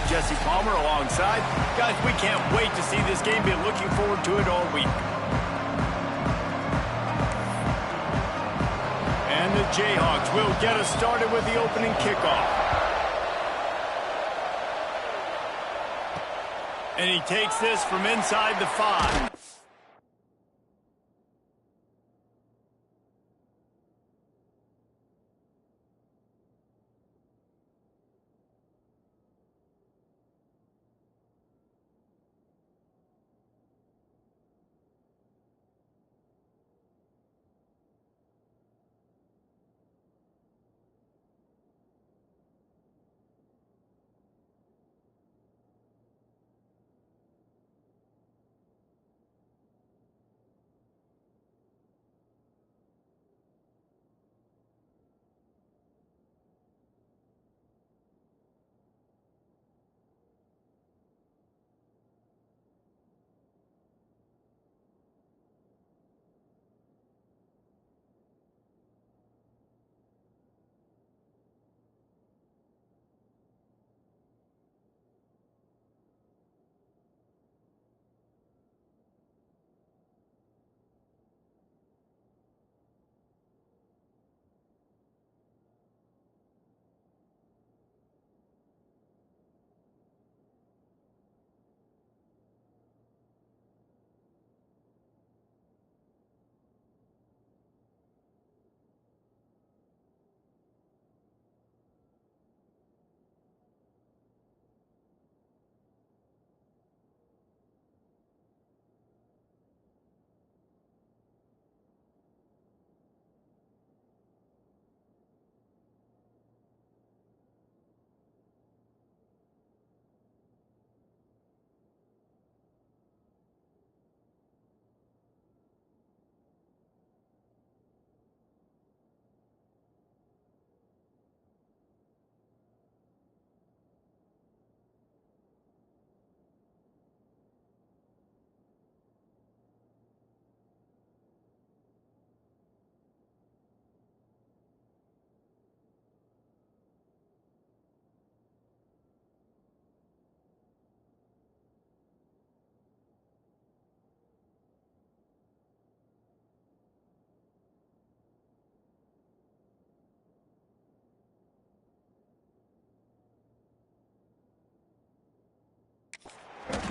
Jesse Palmer alongside. Guys, we can't wait to see this game. Been looking forward to it all week. And the Jayhawks will get us started with the opening kickoff. And he takes this from inside the 5.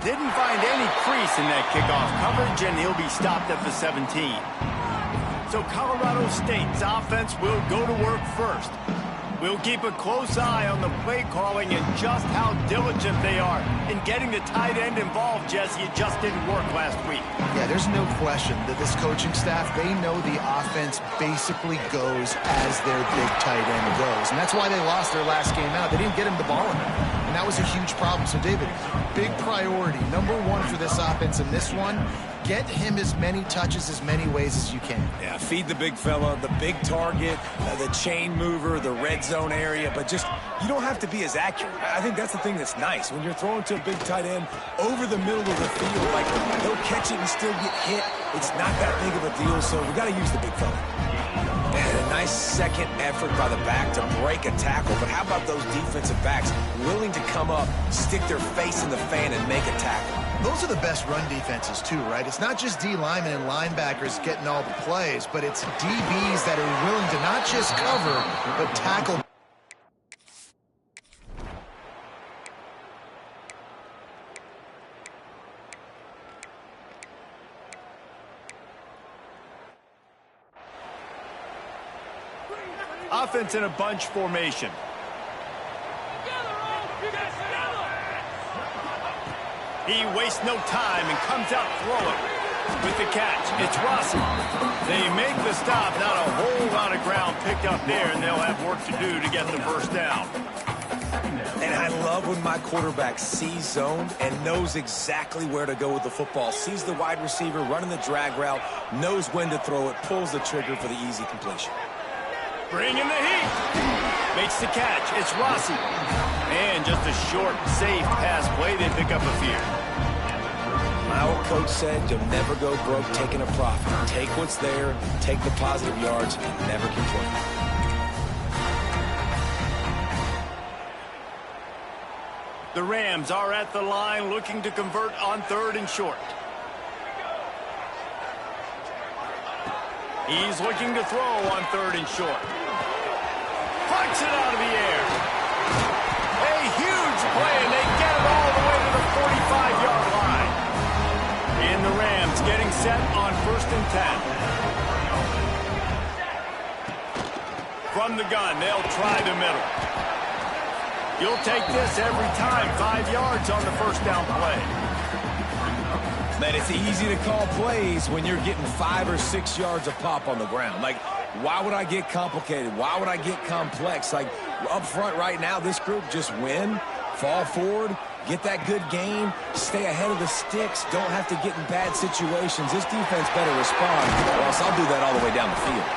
Didn't find any crease in that kickoff coverage, and he'll be stopped at the 17. So Colorado State's offense will go to work first. We'll keep a close eye on the play calling and just how diligent they are in getting the tight end involved, Jesse. It just didn't work last week. Yeah, there's no question that this coaching staff, they know the offense basically goes as their big tight end goes. And that's why they lost their last game out. They didn't get him the ball in there. And that was a huge problem. So, David, big priority, number one for this offense in this one, get him as many touches, as many ways as you can. Yeah, feed the big fella, the big target, the chain mover, the red zone area, but just, you don't have to be as accurate. I think that's the thing that's nice. When you're throwing to a big tight end over the middle of the field, like, he'll catch it and still get hit. It's not that big of a deal, so we got to use the big fella. And a nice second effort by the back to break a tackle, but how about those defensive backs willing to come up, stick their face in the fan, and make a tackle? Those are the best run defenses, too, right? It's not just D linemen and linebackers getting all the plays, but it's DBs that are willing to not just cover, but tackle. Offense in a bunch formation. He wastes no time and comes out throwing. With the catch, it's Rossi. They make the stop. Not a whole lot of ground picked up there, and they'll have work to do to get the first down. And I love when my quarterback sees zone and knows exactly where to go with the football. Sees the wide receiver running the drag route, knows when to throw it, pulls the trigger for the easy completion. Bring in the heat. Makes the catch. It's Rossi. And just a short, safe pass play. They pick up a few. My old coach said you'll never go broke taking a profit. Take what's there, take the positive yards, and never complain. The Rams are at the line looking to convert on 3rd and short. He's looking to throw on 3rd and short. Punts it out of the air. A huge play, and they get it all the way to the 45-yard line. And the Rams getting set on 1st and 10. From the gun, they'll try the middle. You'll take this every time. 5 yards on the 1st down play. Man, it's easy to call plays when you're getting 5 or 6 yards of pop on the ground. Like, why would I get complicated? Why would I get complex? Like, up front right now, this group just win, fall forward, get that good gain, stay ahead of the sticks, don't have to get in bad situations. This defense better respond, or else I'll do that all the way down the field.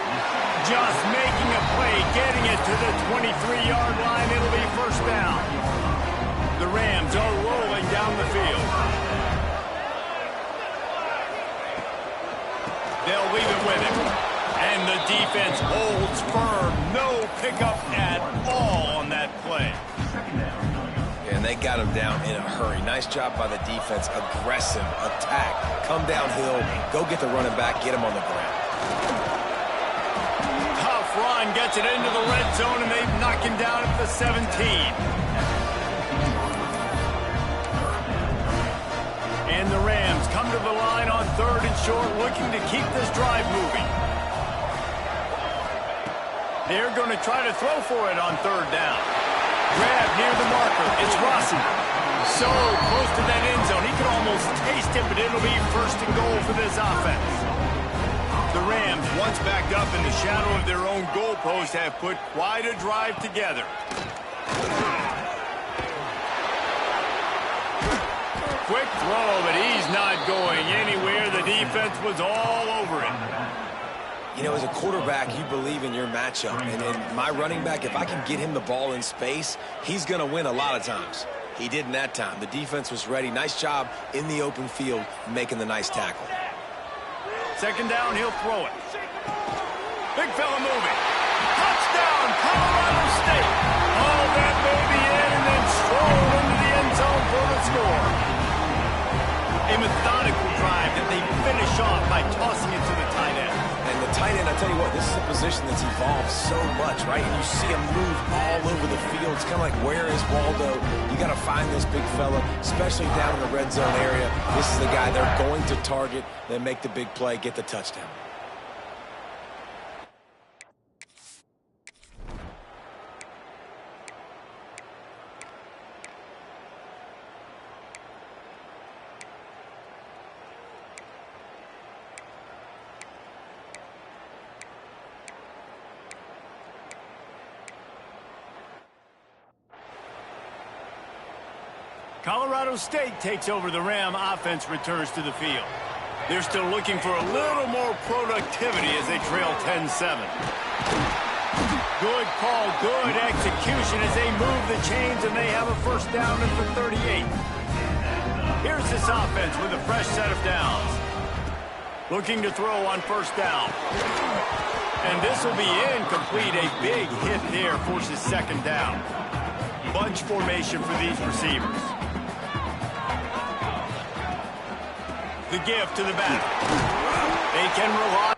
Just making a play, getting it to the 23-yard line. It'll be 1st down. The Rams are rolling down the field. They'll leave it with him. And the defense holds firm. No pickup at all on that play. And they got him down in a hurry. Nice job by the defense. Aggressive, attack, come downhill, go get the running back, get him on the ground. Tough run, gets it into the red zone, and they knock him down at the 17. And the Rams come to the line on 3rd and short, looking to keep this drive moving. They're going to try to throw for it on 3rd down. Grab near the marker. It's Rossi. So close to that end zone. He could almost taste it, but it'll be 1st and goal for this offense. The Rams, once backed up in the shadow of their own goalpost, have put quite a drive together. Quick throw, but he's not going anywhere. The defense was all over him. You know, as a quarterback, you believe in your matchup. And in my running back, if I can get him the ball in space, he's going to win a lot of times. He did in that time. The defense was ready. Nice job in the open field making the nice tackle. 2nd down, he'll throw it. Big fella moving. Touchdown, Colorado State. Oh, that may be in, and then strolled into the end zone for the score. A methodical drive that they finish off by tossing it to the tight end. And the tight end, I tell you what, this is a position that's evolved so much, right? And you see him move all over the field. It's kind of like, where is Waldo? You got to find this big fella, especially down in the red zone area. This is the guy they're going to target. They make the big play, get the touchdown. Colorado State takes over. The Ram offense returns to the field. They're still looking for a little more productivity as they trail 10-7. Good call, good execution as they move the chains, and they have a 1st down at the 38. Here's this offense with a fresh set of downs. Looking to throw on 1st down. And this will be incomplete. A big hit there forces 2nd down. Bunch formation for these receivers. The gift to the back. They can rely.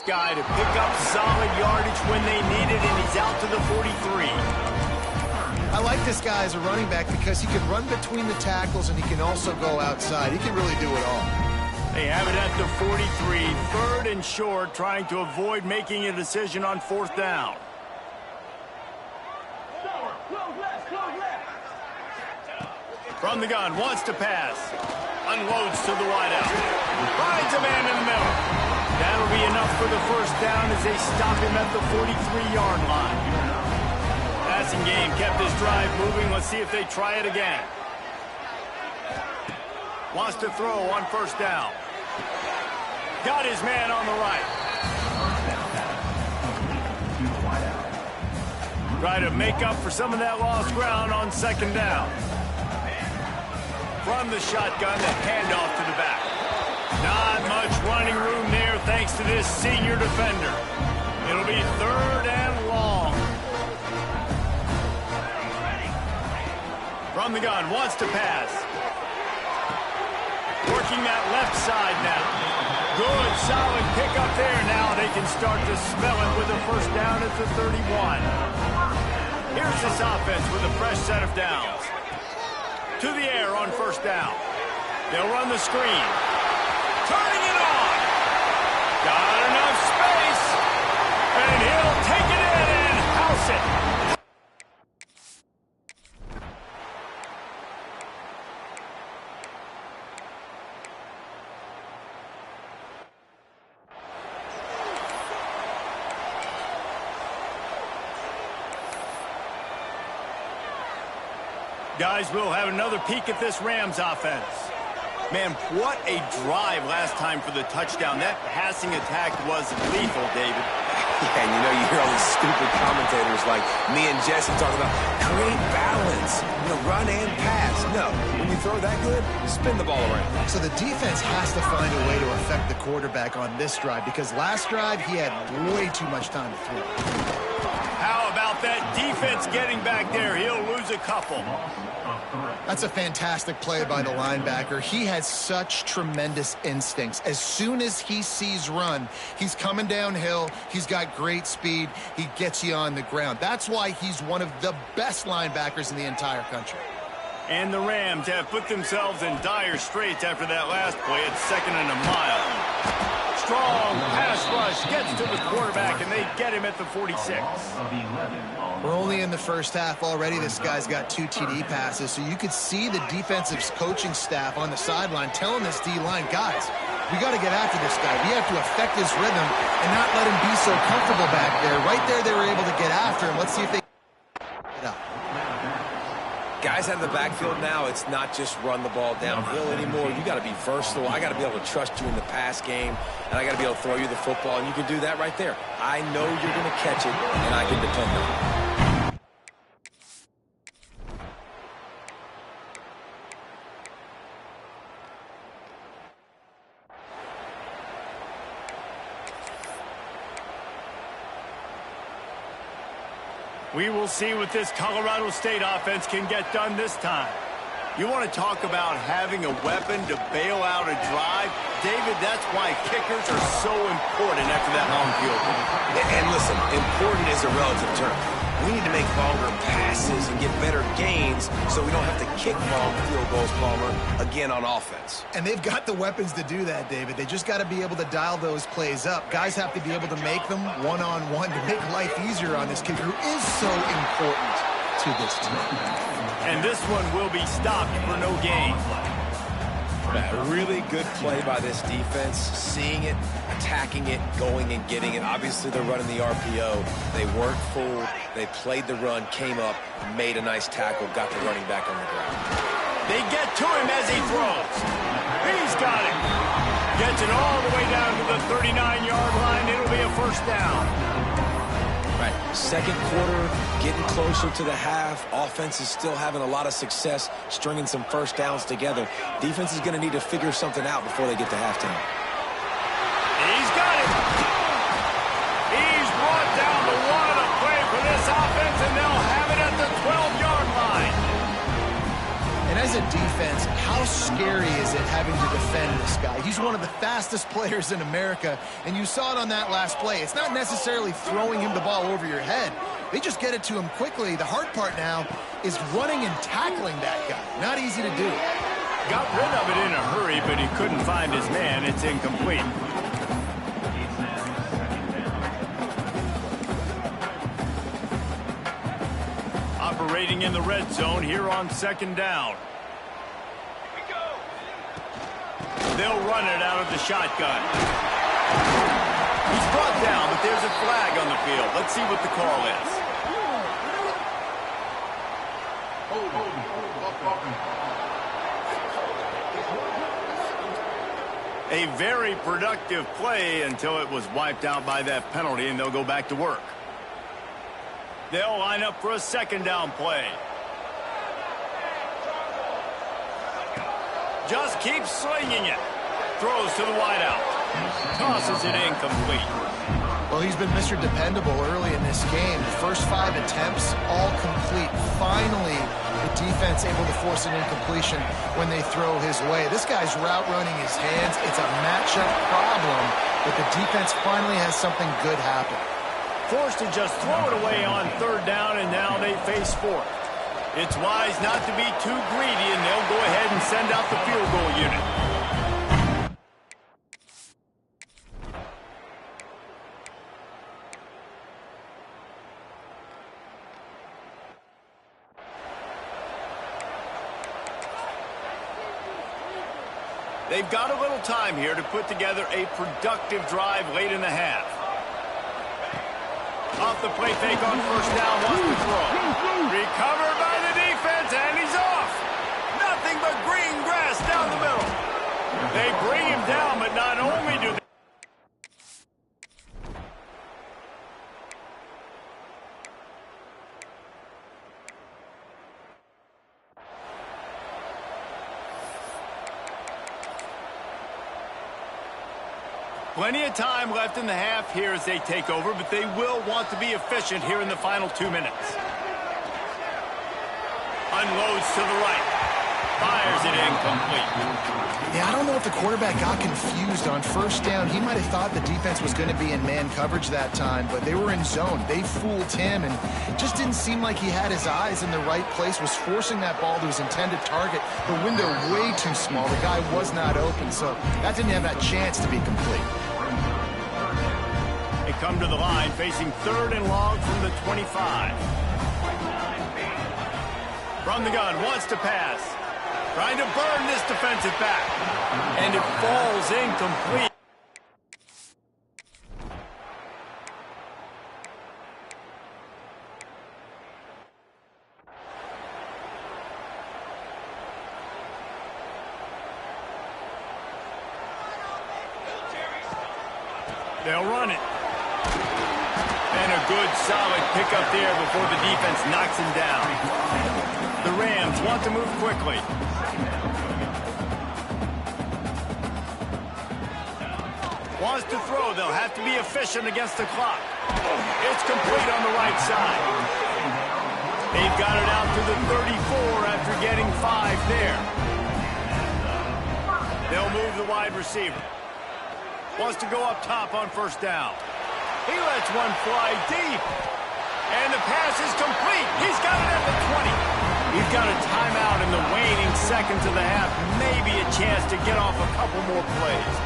guy to pick up solid yardage when they need it, and he's out to the 43. I like this guy as a running back because he can run between the tackles and he can also go outside. He can really do it all. They have it at the 43, third and short, trying to avoid making a decision on fourth down. From the gun, wants to pass. Unloads to the wideout. Finds a man in the middle. That'll be enough for the first down as they stop him at the 43-yard line. Passing game kept his drive moving. Let's see if they try it again. Wants to throw on first down. Got his man on the right. Try to make up for some of that lost ground on second down. From the shotgun, the handoff to the back. Not much running room there thanks to this senior defender. It'll be third and long. From the gun, wants to pass. Working that left side now. Good, solid pickup there. Now they can start to smell it with a first down at the 31. Here's this offense with a fresh set of downs. To the air on first down. They'll run the screen. Turning it on. Got enough space. And he'll take it in and house it. Guys, we'll have another peek at this Rams offense. Man, what a drive last time for the touchdown. That passing attack was lethal, David. Yeah, and you know, you hear all these stupid commentators like me and Jesse talking about create balance, run and pass. No, when you throw that good, spin the ball around. So the defense has to find a way to affect the quarterback on this drive because last drive he had way too much time to throw. How about that defense getting back there? He'll lose a couple. That's a fantastic play by the linebacker. He has such tremendous instincts. As soon as he sees run, he's coming downhill. He's got great speed. He gets you on the ground. That's why he's one of the best linebackers in the entire country. And the Rams have put themselves in dire straits after that last play at 2nd and a mile. Strong pass rush gets to the quarterback, and they get him at the 46. We're only in the first half already. This guy's got 2 TD passes, so you could see the defensive coaching staff on the sideline telling this D-line, guys, we got to get after this guy. We have to affect his rhythm and not let him be so comfortable back there. Right there, they were able to get after him. Let's see if they get up. Guys out of the backfield now, it's not just run the ball downhill anymore. You got to be versatile. I got to be able to trust you in the pass game, and I got to be able to throw you the football, and you can do that right there. I know you're going to catch it, and I can depend on it. We will see what this Colorado State offense can get done this time. You want to talk about having a weapon to bail out a drive? David, that's why kickers are so important after that long field goal. And listen, important is a relative term. We need to make longer passes and get better gains so we don't have to kick long field goals, Palmer, again on offense. And they've got the weapons to do that, David. They just got to be able to dial those plays up. Guys have to be able to make them one-on-one to make life easier on this kicker who is so important to this team. And this one will be stopped for no gain. A really good play by this defense, seeing it, attacking it, going and getting it. Obviously, they're running the RPO. They weren't fooled. They played the run, came up, made a nice tackle, got the running back on the ground. They get to him as he throws. He's got it. Gets it all the way down to the 39-yard line. It'll be a first down. Right, second quarter, getting closer to the half. Offense is still having a lot of success stringing some first downs together. Defense is going to need to figure something out before they get to halftime. He's got it. He's brought down the one of the play for this offense, and they'll have it at the 12-yard line. And as a defense, how scary is it having to defend this guy? He's one of the fastest players in America, and you saw it on that last play. It's not necessarily throwing him the ball over your head. They just get it to him quickly. The hard part now is running and tackling that guy. Not easy to do. Got rid of it in a hurry, but he couldn't find his man. It's incomplete. Operating in the red zone here on second down. They'll run it out of the shotgun. He's brought down, but there's a flag on the field. Let's see what the call is. A very productive play until it was wiped out by that penalty, and they'll go back to work. They'll line up for a second down play. Just keeps slinging it. Throws to the wideout. Tosses it incomplete. Well, he's been Mr. Dependable early in this game. The first 5 attempts, all complete. Finally, the defense able to force an incompletion when they throw his way. This guy's route running his hands. It's a matchup problem, but the defense finally has something good happen. Forced to just throw it away on third down, and now they face fourth. It's wise not to be too greedy, and they'll go ahead and send out the field goal unit. They've got a little time here to put together a productive drive late in the half. Off the play fake on first down, wants to throw. Recovered by the defense, and he's off. Nothing but green grass down the middle. They bring him down, but not only do they... Plenty of time left in the half here as they take over, but they will want to be efficient here in the final 2 minutes. Unloads to the right. Fires it incomplete. Yeah, I don't know if the quarterback got confused on first down. He might have thought the defense was going to be in man coverage that time, but they were in zone. They fooled him, and just didn't seem like he had his eyes in the right place, was forcing that ball to his intended target. The window way too small. The guy was not open, so that didn't have that chance to be complete. They come to the line, facing third and long from the 25. From the gun, wants to pass. Trying to burn this defensive back. And it falls incomplete. They'll run it. And a good, solid pickup there before the defense knocks him down. The Rams want to move quickly. Wants to throw. They'll have to be efficient against the clock. It's complete on the right side. They've got it out to the 34 after getting 5 there. They'll move the wide receiver. Wants to go up top on first down. He lets one fly deep. And the pass is complete. He's got it at the 20. We've got a timeout in the waning seconds of the half. Maybe a chance to get off a couple more plays.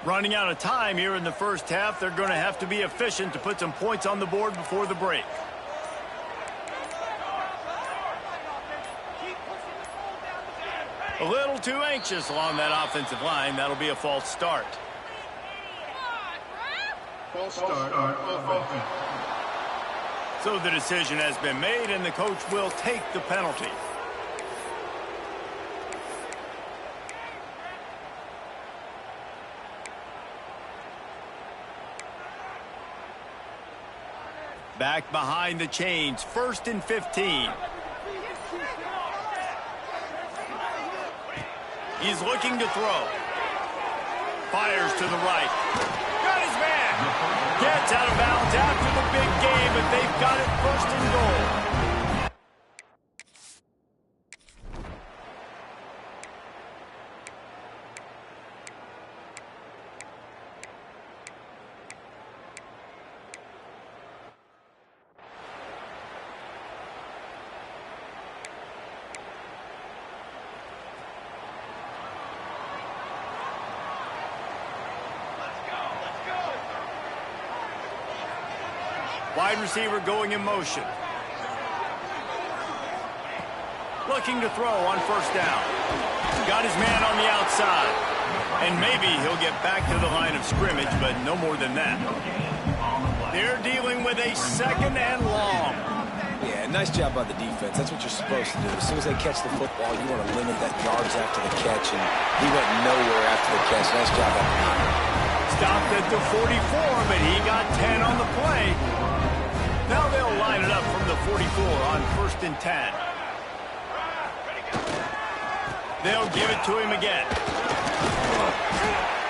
Running out of time here in the first half. They're going to have to be efficient to put some points on the board before the break. A little too anxious along that offensive line. That'll be a false start. False start on offense. So the decision has been made, and the coach will take the penalty. Back behind the chains, 1st and 15. He's looking to throw. Fires to the right. Got his man. Gets out of bounds after the big game, but they've got it 1st and goal. Wide receiver going in motion. Looking to throw on 1st down. Got his man on the outside. And maybe he'll get back to the line of scrimmage, but no more than that. They're dealing with a 2nd and long. Yeah, nice job by the defense. That's what you're supposed to do. As soon as they catch the football, you want to limit that yards after the catch, and he went nowhere after the catch. Nice job by the defense. Stopped at the 44, but he got 10 on the play. Now they'll line it up from the 44 on 1st and 10. They'll give it to him again.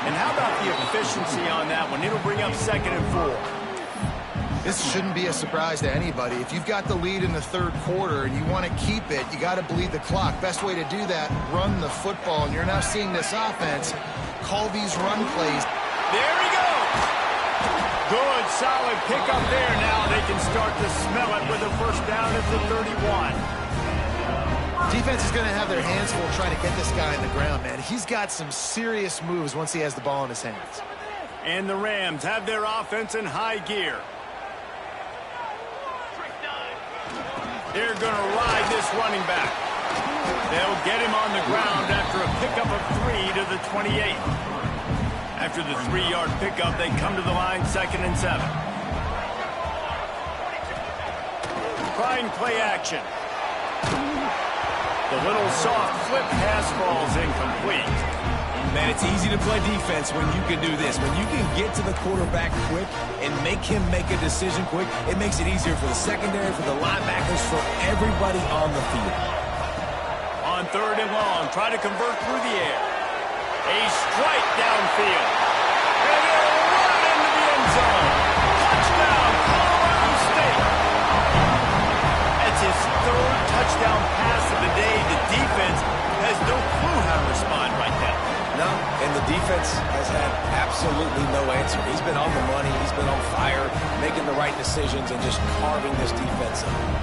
And how about the efficiency on that one? It'll bring up 2nd and 4. This shouldn't be a surprise to anybody. If you've got the lead in the 3rd quarter and you want to keep it, you got to bleed the clock. Best way to do that, run the football. And you're now seeing this offense call these run plays. There he goes. Good, solid pickup there. Now they can start to smell it with a 1st down at the 31. Defense is going to have their hands full trying to get this guy on the ground, man. He's got some serious moves once he has the ball in his hands. And the Rams have their offense in high gear. They're going to ride this running back. They'll get him on the ground after a pickup of 3 to the 28. After the 3-yard pickup, they come to the line 2nd and 7. Trying play action. The little soft flip pass falls incomplete. Man, it's easy to play defense when you can do this. When you can get to the quarterback quick and make him make a decision quick, it makes it easier for the secondary, for the linebackers, for everybody on the field. On 3rd and long, try to convert through the air. A strike downfield. And they'll run into the end zone. Touchdown, Colorado State. That's his 3rd touchdown pass of the day. The defense has no clue how to respond right now. No, and the defense has had absolutely no answer. He's been on the money. He's been on fire, making the right decisions and just carving this defense up.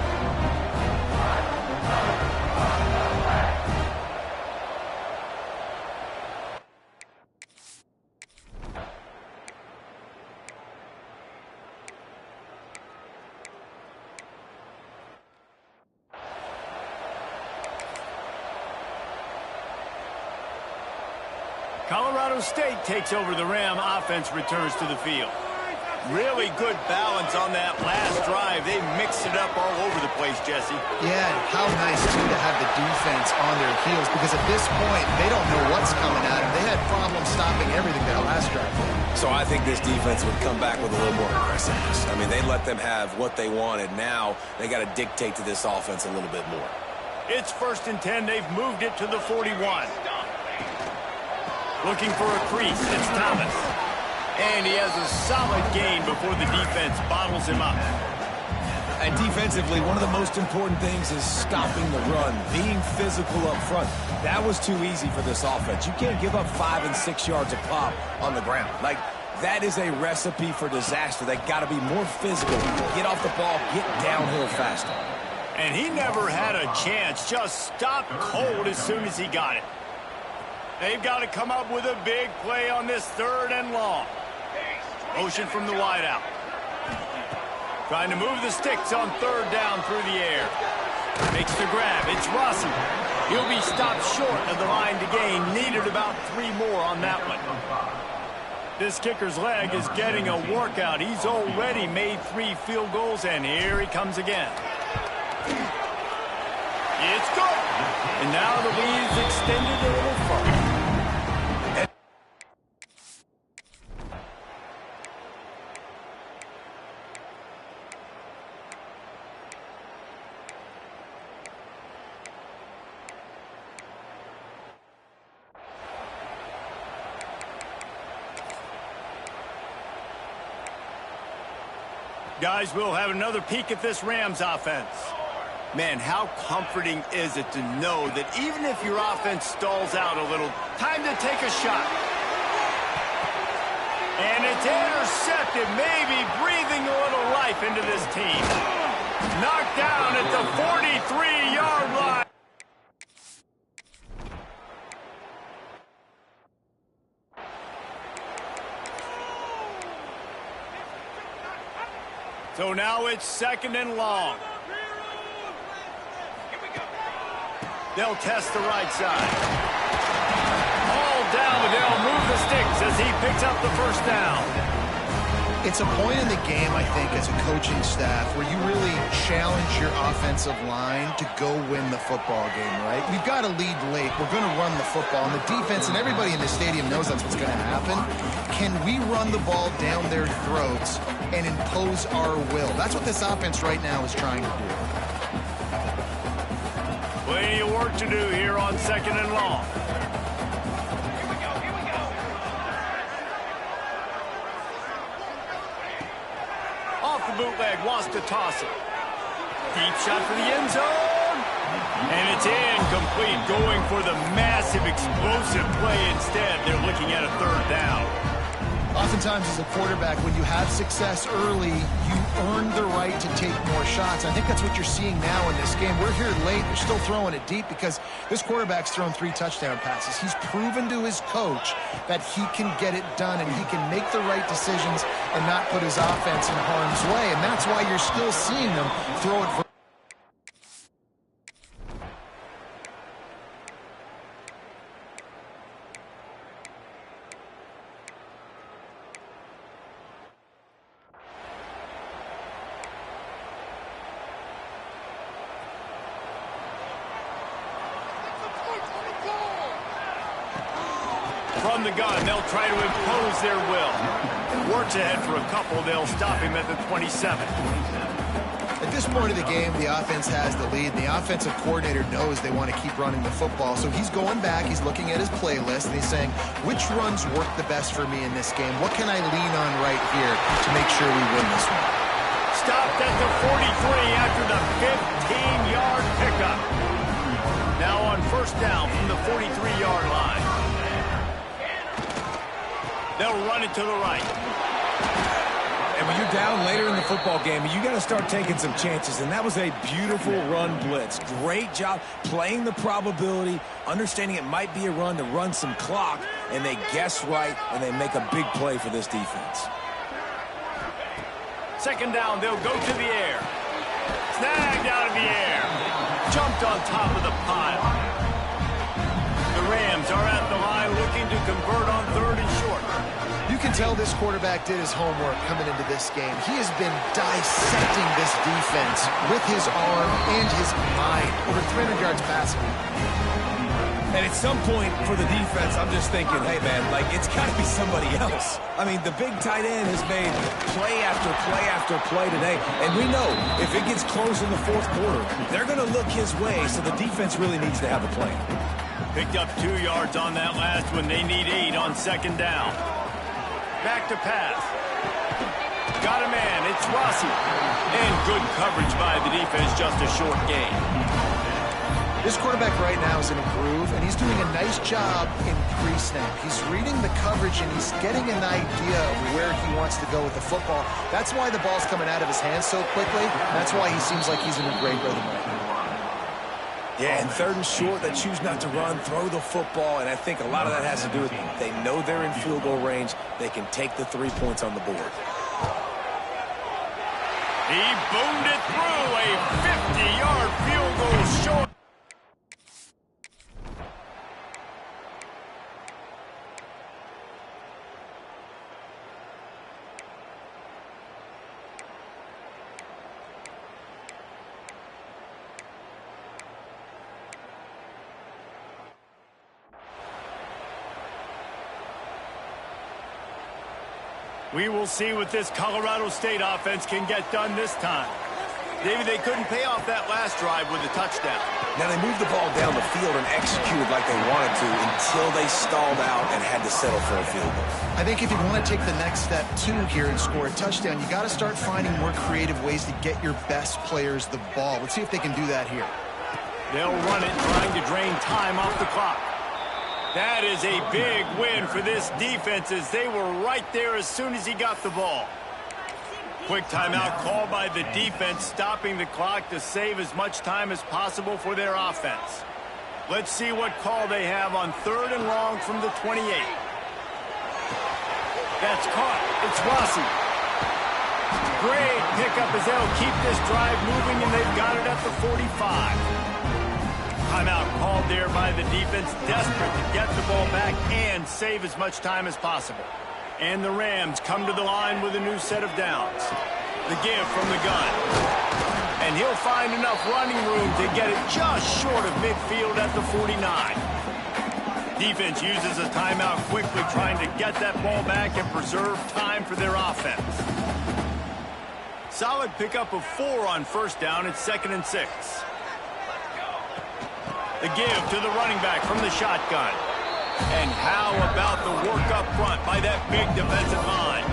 Colorado State takes over the Ram. Offense returns to the field. Really good balance on that last drive. They mixed it up all over the place, Jesse. Yeah, how nice, too, to have the defense on their heels, because at this point, they don't know what's coming at them. They had problems stopping everything that last drive. So I think this defense would come back with a little more aggressiveness. I mean, they let them have what they wanted. Now they got to dictate to this offense a little bit more. It's 1st and 10. They've moved it to the 41. Looking for a crease. It's Thomas. And he has a solid gain before the defense bottles him up. And defensively, one of the most important things is stopping the run, being physical up front. That was too easy for this offense. You can't give up 5 and 6 yards a pop on the ground. Like, that is a recipe for disaster. They got to be more physical, get off the ball, get downhill faster. And he never had a chance. Just stopped cold as soon as he got it. They've got to come up with a big play on this 3rd and long. Motion from the wideout. Trying to move the sticks on 3rd down through the air. Makes the grab. It's Rossi. He'll be stopped short of the line to gain. Needed about 3 more on that one. This kicker's leg is getting a workout. He's already made 3 field goals, and here he comes again. It's good. And now the lead is extended a little further. Guys, we'll have another peek at this Rams offense. Man, how comforting is it to know that even if your offense stalls out a little, time to take a shot. And it's intercepted, maybe breathing a little life into this team. Knocked down at the 43-yard line. So now it's 2nd and long. They'll test the right side. All down, but they'll move the sticks as he picks up the first down. It's a point in the game, I think, as a coaching staff where you really challenge your offensive line to go win the football game, right? We've got to lead late. We're going to run the football. And the defense and everybody in the stadium knows that's what's going to happen. Can we run the ball down their throats and impose our will? That's what this offense right now is trying to do. Plenty of work to do here on 2nd and long. Off the bootleg, wants to toss it. Deep shot for the end zone. And it's incomplete, going for the massive explosive play instead. They're looking at a 3rd down. Oftentimes as a quarterback, when you have success early, you earn the right to take more shots. I think that's what you're seeing now in this game. We're here late. They're still throwing it deep because this quarterback's thrown 3 touchdown passes. He's proven to his coach that he can get it done and he can make the right decisions and not put his offense in harm's way. And that's why you're still seeing them throw it for. From the gun, they'll try to impose their will. Works ahead for a couple. They'll stop him at the 27. At this point of the game, the offense has the lead. The offensive coordinator knows they want to keep running the football. So he's going back, he's looking at his playlist, and he's saying, which runs work the best for me in this game? What can I lean on right here to make sure we win this one? Stopped at the 43 after the 15-yard pickup. Now on 1st down from the 43-yard line. They'll run it to the right. And when you're down later in the football game, you got to start taking some chances. And that was a beautiful run blitz. Great job playing the probability, understanding it might be a run to run some clock, and they guess right, and they make a big play for this defense. 2nd down, they'll go to the air. Snagged out of the air. Jumped on top of the pile. The Rams are at the line looking to convert on 3rd and short. You can tell this quarterback did his homework coming into this game. He has been dissecting this defense with his arm and his mind. Over 300 yards passing. And at some point for the defense, I'm just thinking, hey, man, like, it's got to be somebody else. I mean, the big tight end has made play after play after play today. And we know if it gets close in the 4th quarter, they're going to look his way, so the defense really needs to have a plan. Picked up 2 yards on that last one. They need 8 on 2nd down. Back to pass. Got a man. It's Rossi. And good coverage by the defense. Just a short gain. This quarterback right now is in a groove, and he's doing a nice job in pre-snap. He's reading the coverage, and he's getting an idea of where he wants to go with the football. That's why the ball's coming out of his hands so quickly. That's why he seems like he's in a great rhythm right now. Yeah, and 3rd and short, they choose not to run, throw the football, and I think a lot of that has to do with they know they're in field goal range. They can take the 3 points on the board. He boomed it through a 50-yard field goal short. We will see what this Colorado State offense can get done this time. Maybe they couldn't pay off that last drive with a touchdown. Now, they moved the ball down the field and executed like they wanted to until they stalled out and had to settle for a field goal. I think if you want to take the next step, too, here and score a touchdown, you got to start finding more creative ways to get your best players the ball. Let's see if they can do that here. They'll run it, trying to drain time off the clock. That is a big win for this defense as they were right there as soon as he got the ball. Quick timeout called by the defense, stopping the clock to save as much time as possible for their offense. Let's see what call they have on 3rd and long from the 28. That's caught. It's Rossi. Great pickup as they'll keep this drive moving, and they've got it at the 45. Timeout called there by the defense, desperate to get the ball back and save as much time as possible. And the Rams come to the line with a new set of downs. The give from the gun. And he'll find enough running room to get it just short of midfield at the 49. Defense uses a timeout quickly, trying to get that ball back and preserve time for their offense. Solid pickup of 4 on 1st down. It's 2nd and 6. The give to the running back from the shotgun. And how about the work up front by that big defensive line?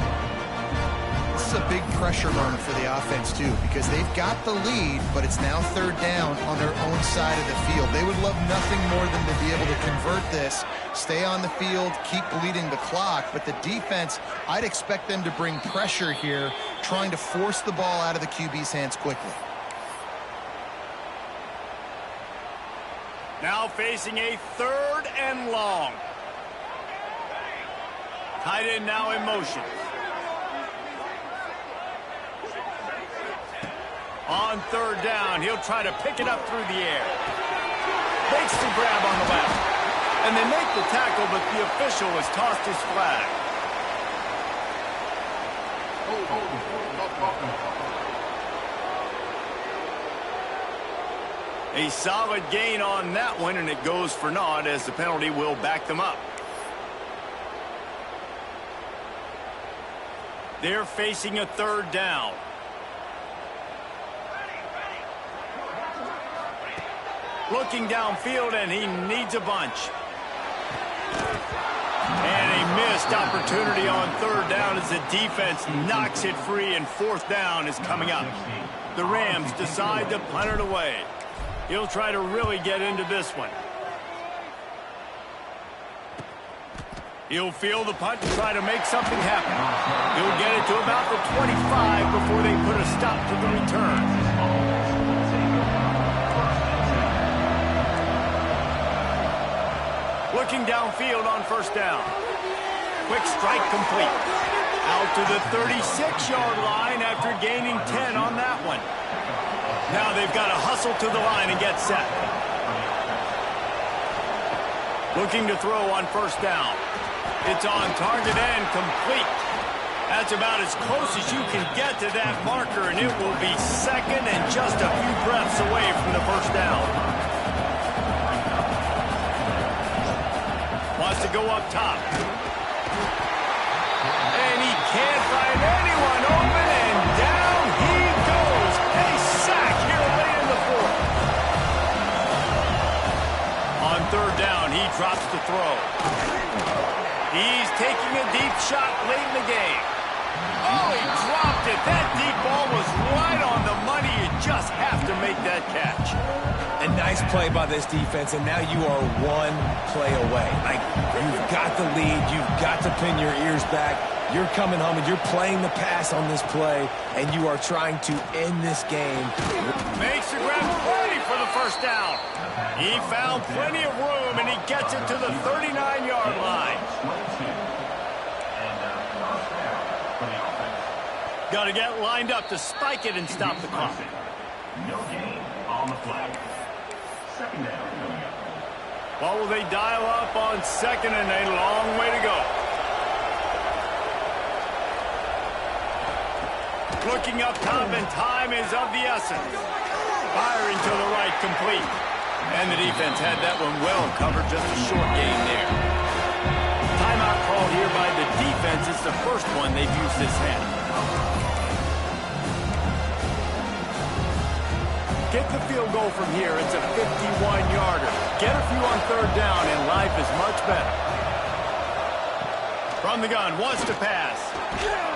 This is a big pressure moment for the offense, too, because they've got the lead, but it's now 3rd down on their own side of the field. They would love nothing more than to be able to convert this, stay on the field, keep bleeding the clock. But the defense, I'd expect them to bring pressure here, trying to force the ball out of the QB's hands quickly. Now facing a 3rd and long. Tight end now in motion. On 3rd down, he'll try to pick it up through the air. Makes the grab on the left. And they make the tackle, but the official has tossed his flag. A solid gain on that one, and it goes for naught as the penalty will back them up. They're facing a 3rd down. Looking downfield, and he needs a bunch. And a missed opportunity on 3rd down as the defense knocks it free, and 4th down is coming up. The Rams decide to punt it away. He'll try to really get into this one. He'll field the punt and try to make something happen. He'll get it to about the 25 before they put a stop to the return. Looking downfield on 1st down. Quick strike complete. Out to the 36-yard line after gaining 10 on that one. Now they've got to hustle to the line and get set. Looking to throw on 1st down. It's on target and complete. That's about as close as you can get to that marker, and it will be 2nd and just a few breaths away from the 1st down. Wants to go up top. And he can't find anyone open, and down he goes. A sack here late in the 4th. On 3rd down, he drops to throw. He's taking a deep shot late in the game. Oh, he dropped it. That deep ball was right on the money. You just have to make that catch. A nice play by this defense, and now you are 1 play away. Like, you've got the lead. You've got to pin your ears back. You're coming home, and you're playing the pass on this play, and you are trying to end this game. Makes the grab ready for the 1st down. He found plenty of room, and he gets it to the 39-yard line. Got to get lined up to spike it and stop the clock. No gain on the flag. 2nd down. What will they dial up on 2nd, and a long way to go. Looking up top, and time is of the essence. Firing to the right, complete. And the defense had that one well covered, just a short gain there. Timeout called here by the defense. It's the first one they've used this half. get the field goal from here, it's a 51-yarder. Get a few on third down, and life is much better. From the gun, wants to pass.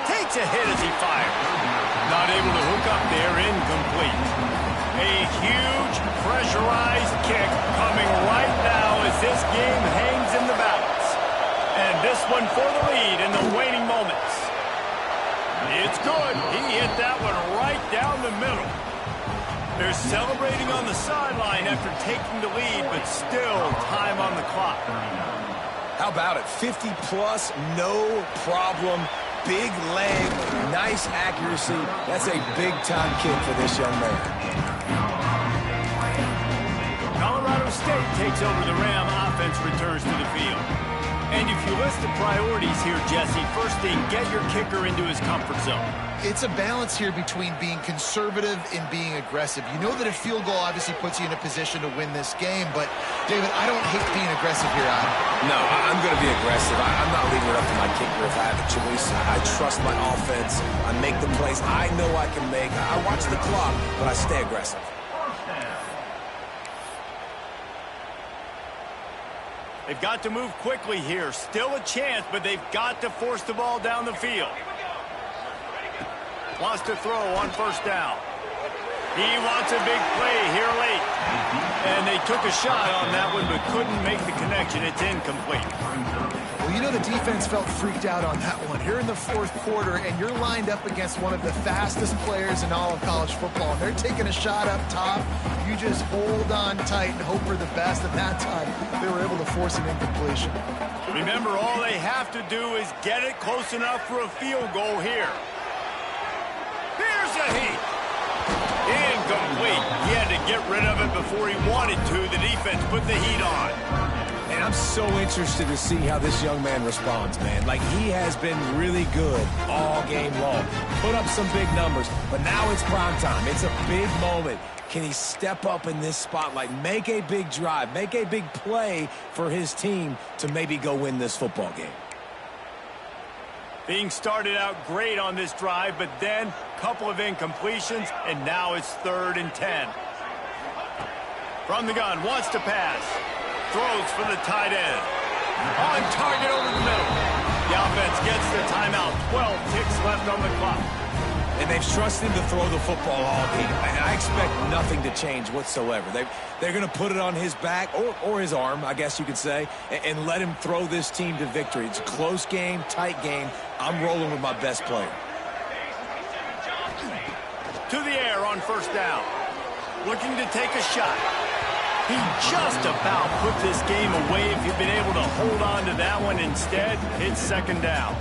Takes a hit as he fires. Not able to hook up there, incomplete. A huge pressurized kick coming right now as this game hangs in the balance. And this one for the lead in the waning moments. It's good. He hit that one right down the middle. They're celebrating on the sideline after taking the lead, but still time on the clock. How about it? 50-plus, no problem. Big leg, nice accuracy. That's a big-time kick for this young man. Colorado State takes over the Ram. Offense returns to the field. And if you list the priorities here, Jesse, first thing, get your kicker into his comfort zone. It's a balance here between being conservative and being aggressive. You know that a field goal obviously puts you in a position to win this game, but, David, I don't hate being aggressive here, Adam. No, I'm going to be aggressive. I'm not leaving it up to my kicker if I have a choice. I trust my offense. I make the plays I know I can make. I watch the clock, but I stay aggressive. They've got to move quickly here. Still a chance, but they've got to force the ball down the field. Wants to throw on first down. He wants a big play here late. And they took a shot on that one, but couldn't make the connection. It's incomplete. Well, you know the defense felt freaked out on that one. You're in the fourth quarter, and you're lined up against one of the fastest players in all of college football. They're taking a shot up top. You just hold on tight and hope for the best. And that time, they were able to force an incompletion. Remember, all they have to do is get it close enough for a field goal here. Here's a heat. Incomplete. He had to get rid of it before he wanted to. The defense put the heat on. And I'm so interested to see how this young man responds, man. Like, he has been really good all game long. Put up some big numbers, but now it's prime time. It's a big moment. Can he step up in this spotlight, make a big drive, make a big play for his team to maybe go win this football game? Being started out great on this drive, but then a couple of incompletions, and now it's 3rd and 10. From the gun, wants to pass. Throws for the tight end. On target over the middle. The offense gets the timeout. 12 ticks left on the clock. And they've trusted him to throw the football all game. And I expect nothing to change whatsoever. They're going to put it on his back, or his arm, I guess you could say, and let him throw this team to victory. It's a close game, tight game. I'm rolling with my best player. To the air on first down. Looking to take a shot. He just about put this game away if he'd been able to hold on to that one. Instead, it's 2nd down.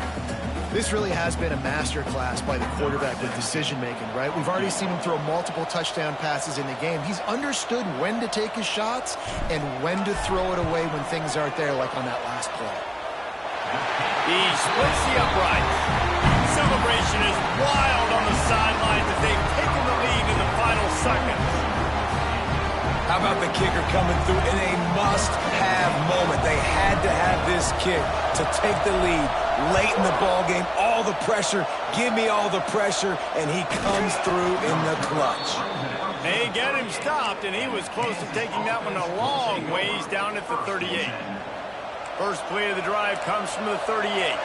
This really has been a masterclass by the quarterback with decision-making, right? We've already seen him throw multiple touchdown passes in the game. He's understood when to take his shots and when to throw it away when things aren't there, like on that last play. He splits the uprights. Celebration is wild on the sidelines as they've taken the lead in the final seconds. How about the kicker coming through in a must-have moment? They had to have this kick to take the lead late in the ball game. All the pressure, give me all the pressure, and he comes through in the clutch. They get him stopped, and he was close to taking that one a long ways down at the 38. First play of the drive comes from the 38.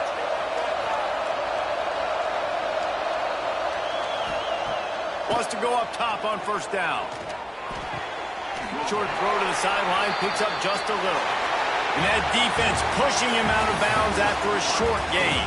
Wants to go up top on first down. Short throw to the sideline, picks up just a little. And that defense pushing him out of bounds after a short gain.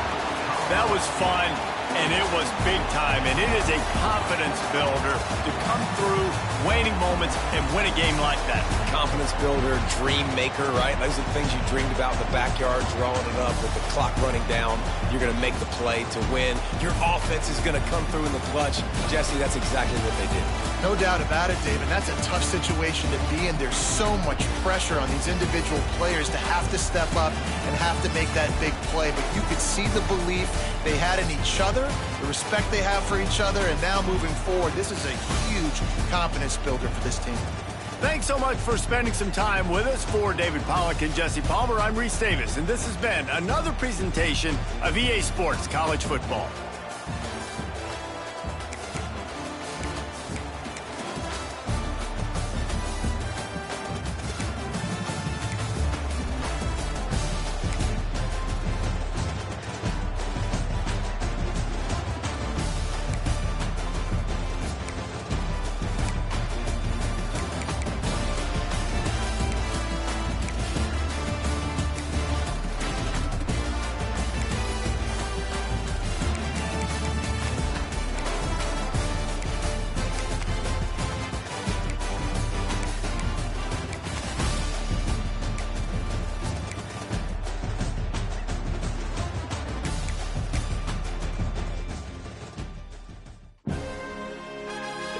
That was fun, and it was big time. And it is a confidence builder to come through waning moments and win a game like that. Confidence builder, dream maker, right? Those are the things you dreamed about in the backyard, drawing it up with the clock running down. You're going to make the play to win. Your offense is going to come through in the clutch. Jesse, that's exactly what they did. No doubt about it, David. That's a tough situation to be in. There's so much pressure on these individual players to have to step up and have to make that big play. But you could see the belief they had in each other, the respect they have for each other, and now moving forward, this is a huge confidence builder for this team. Thanks so much for spending some time with us. For David Pollack and Jesse Palmer, I'm Reese Davis, and this has been another presentation of EA Sports College Football.